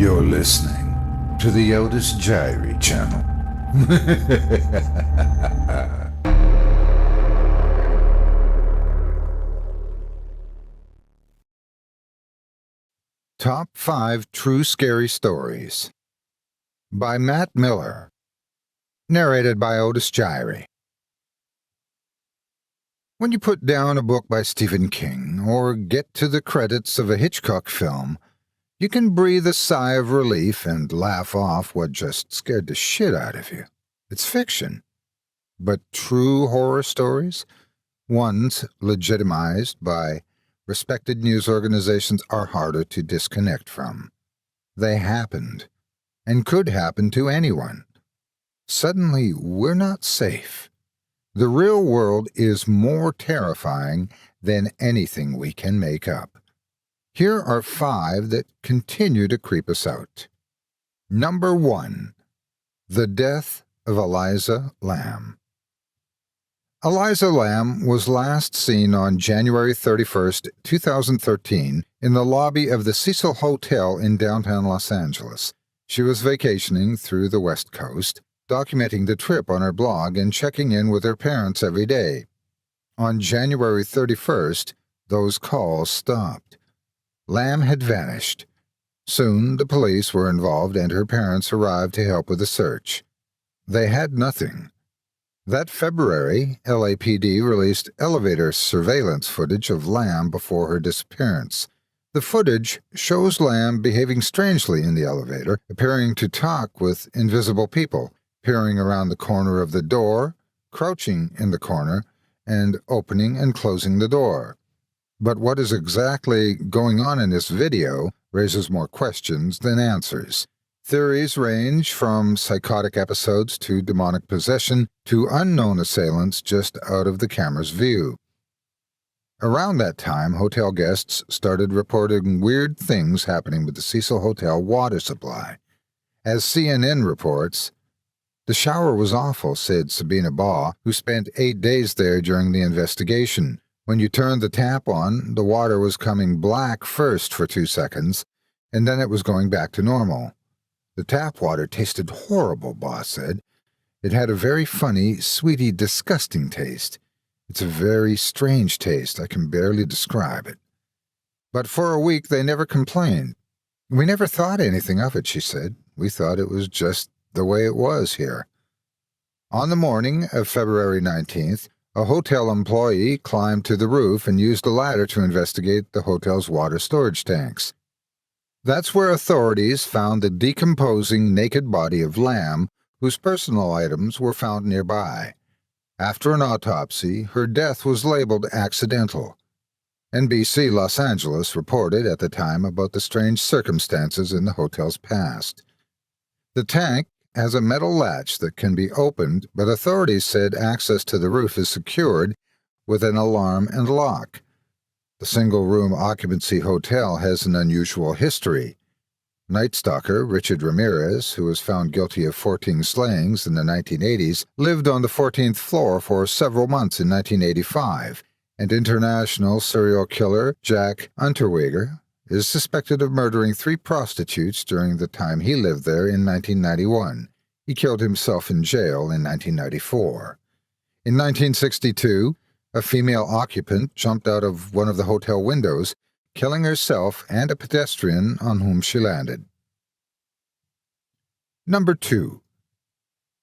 You're listening to the Otis Jiry channel. Top 5 True Scary Stories by Matt Miller. Narrated by Otis Jiry. When you put down a book by Stephen King or get to the credits of a Hitchcock film, you can breathe a sigh of relief and laugh off what just scared the shit out of you. It's fiction. But true horror stories, ones legitimized by respected news organizations, are harder to disconnect from. They happened, and could happen to anyone. Suddenly, we're not safe. The real world is more terrifying than anything we can make up. Here are 5 that continue to creep us out. Number 1. The Death of Eliza Lamb. Eliza Lamb was last seen on January 31, 2013, in the lobby of the Cecil Hotel in downtown Los Angeles. She was vacationing through the West Coast, documenting the trip on her blog and checking in with her parents every day. On January 31st, those calls stopped. Lamb had vanished. Soon the police were involved and her parents arrived to help with the search. They had nothing. That February, LAPD released elevator surveillance footage of Lamb before her disappearance. The footage shows Lamb behaving strangely in the elevator, appearing to talk with invisible people, peering around the corner of the door, crouching in the corner, and opening and closing the door. But what is exactly going on in this video raises more questions than answers. Theories range from psychotic episodes to demonic possession to unknown assailants just out of the camera's view. Around that time, hotel guests started reporting weird things happening with the Cecil Hotel water supply. As CNN reports, "The shower was awful," said Sabina Baugh, who spent 8 days there during the investigation. "When you turned the tap on, the water was coming black first for 2 seconds, and then it was going back to normal. The tap water tasted horrible," Baugh said. "It had a very funny, sweety, disgusting taste. It's a very strange taste. I can barely describe it. But for a week they never complained. We never thought anything of it," she said. "We thought it was just the way it was here." On the morning of February 19th, a hotel employee climbed to the roof and used a ladder to investigate the hotel's water storage tanks. That's where authorities found the decomposing naked body of Lamb, whose personal items were found nearby. After an autopsy, her death was labeled accidental. NBC Los Angeles reported at the time about the strange circumstances in the hotel's past. The tank has a metal latch that can be opened, but authorities said access to the roof is secured with an alarm and lock. The single-room occupancy hotel has an unusual history. Night Stalker Richard Ramirez, who was found guilty of 14 slayings in the 1980s, lived on the 14th floor for several months in 1985, and international serial killer Jack Unterweger is suspected of murdering 3 prostitutes during the time he lived there in 1991. He killed himself in jail in 1994. In 1962, a female occupant jumped out of one of the hotel windows, killing herself and a pedestrian on whom she landed. Number 2.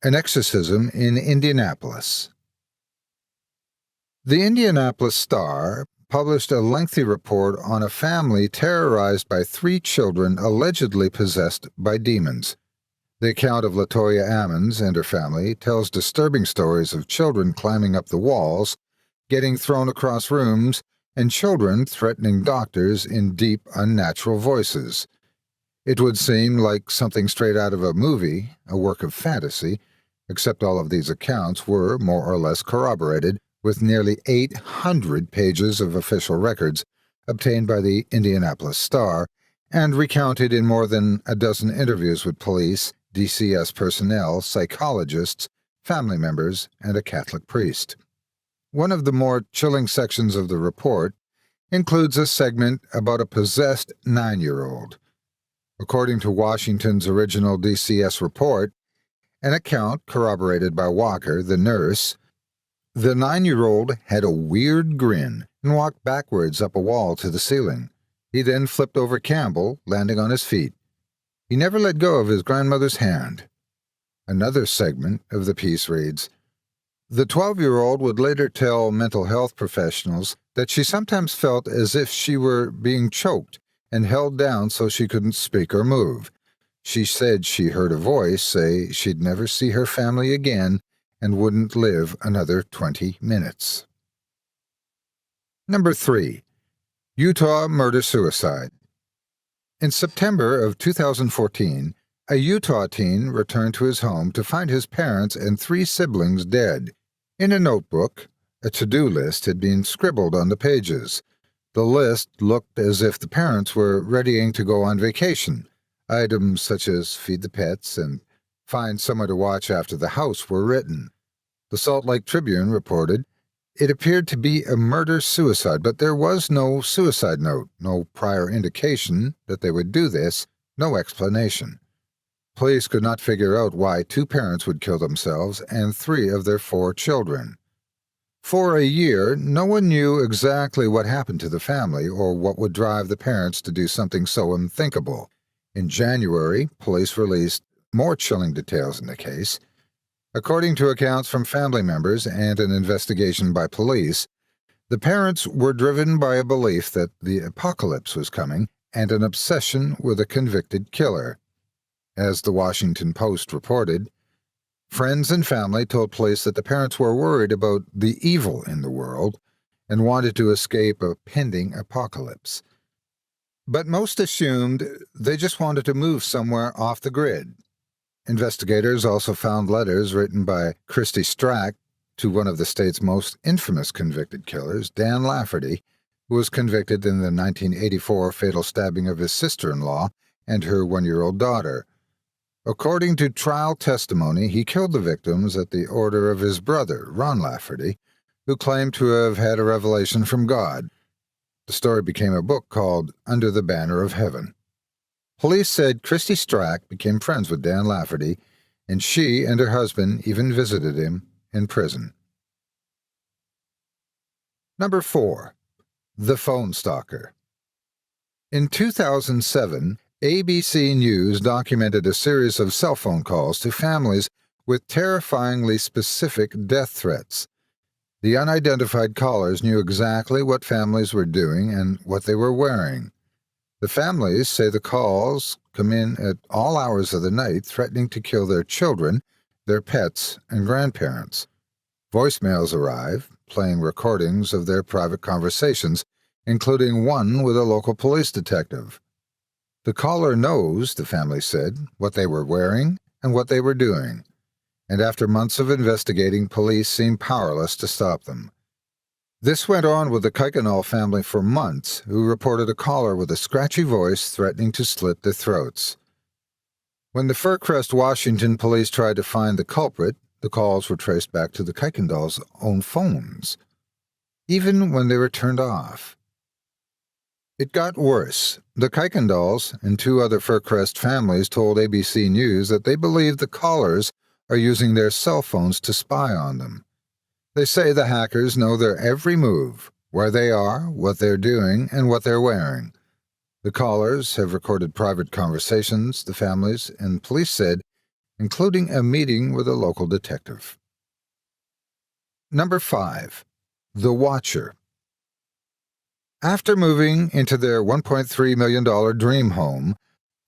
An Exorcism in Indianapolis. The Indianapolis Star published a lengthy report on a family terrorized by 3 children allegedly possessed by demons. The account of Latoya Ammons and her family tells disturbing stories of children climbing up the walls, getting thrown across rooms, and children threatening doctors in deep, unnatural voices. It would seem like something straight out of a movie, a work of fantasy, except all of these accounts were more or less corroborated with nearly 800 pages of official records obtained by the Indianapolis Star and recounted in more than a dozen interviews with police, DCS personnel, psychologists, family members, and a Catholic priest. One of the more chilling sections of the report includes a segment about a possessed 9-year-old. According to Washington's original DCS report, an account corroborated by Walker, the nurse, the 9-year-old had a weird grin and walked backwards up a wall to the ceiling. He then flipped over Campbell, landing on his feet. He never let go of his grandmother's hand. Another segment of the piece reads, the 12-year-old would later tell mental health professionals that she sometimes felt as if she were being choked and held down so she couldn't speak or move. She said she heard a voice say she'd never see her family again and wouldn't live another 20 minutes. Number 3. Utah murder-suicide. In September of 2014, a Utah teen returned to his home to find his parents and 3 siblings dead. In a notebook, a to-do list had been scribbled on the pages. The list looked as if the parents were readying to go on vacation. Items such as feed the pets and find someone to watch after the house were written. The Salt Lake Tribune reported, it appeared to be a murder-suicide, but there was no suicide note, no prior indication that they would do this, no explanation. Police could not figure out why 2 parents would kill themselves and 3 of their 4 children. For a year, no one knew exactly what happened to the family or what would drive the parents to do something so unthinkable. In January, police released more chilling details in the case. According to accounts from family members and an investigation by police, the parents were driven by a belief that the apocalypse was coming and an obsession with a convicted killer. As the Washington Post reported, friends and family told police that the parents were worried about the evil in the world and wanted to escape a pending apocalypse. But most assumed they just wanted to move somewhere off the grid. Investigators also found letters written by Christy Strack to one of the state's most infamous convicted killers, Dan Lafferty, who was convicted in the 1984 fatal stabbing of his sister-in-law and her 1-year-old daughter. According to trial testimony, he killed the victims at the order of his brother, Ron Lafferty, who claimed to have had a revelation from God. The story became a book called Under the Banner of Heaven. Police said Christy Strack became friends with Dan Lafferty, and she and her husband even visited him in prison. Number 4. The Phone Stalker. In 2007, ABC News documented a series of cell phone calls to families with terrifyingly specific death threats. The unidentified callers knew exactly what families were doing and what they were wearing. The families say the calls come in at all hours of the night, threatening to kill their children, their pets, and grandparents. Voicemails arrive, playing recordings of their private conversations, including one with a local police detective. The caller knows, the family said, what they were wearing and what they were doing, and after months of investigating, police seemed powerless to stop them. This went on with the Kuykendall family for months, who reported a caller with a scratchy voice threatening to slit their throats. When the Faircrest, Washington police tried to find the culprit, the calls were traced back to the Kuykendalls' own phones, even when they were turned off. It got worse. The Kuykendalls and 2 other Faircrest families told ABC News that they believe the callers are using their cell phones to spy on them. They say the hackers know their every move, where they are, what they're doing, and what they're wearing. The callers have recorded private conversations, the families and police said, including a meeting with a local detective. Number 5. The Watcher. After moving into their $1.3 million dream home,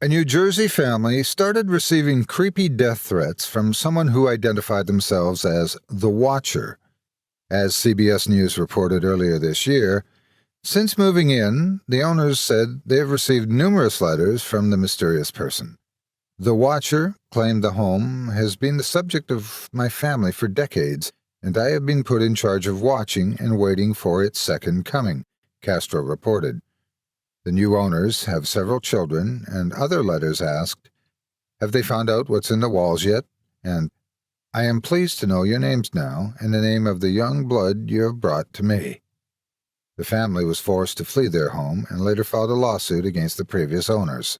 a New Jersey family started receiving creepy death threats from someone who identified themselves as the Watcher. As CBS News reported earlier this year, since moving in, the owners said they have received numerous letters from the mysterious person. The Watcher claimed the home has been the subject of my family for decades, and I have been put in charge of watching and waiting for its second coming, Castro reported. The new owners have several children, and other letters asked, have they found out what's in the walls yet? And I am pleased to know your names now and the name of the young blood you have brought to me. The family was forced to flee their home and later filed a lawsuit against the previous owners.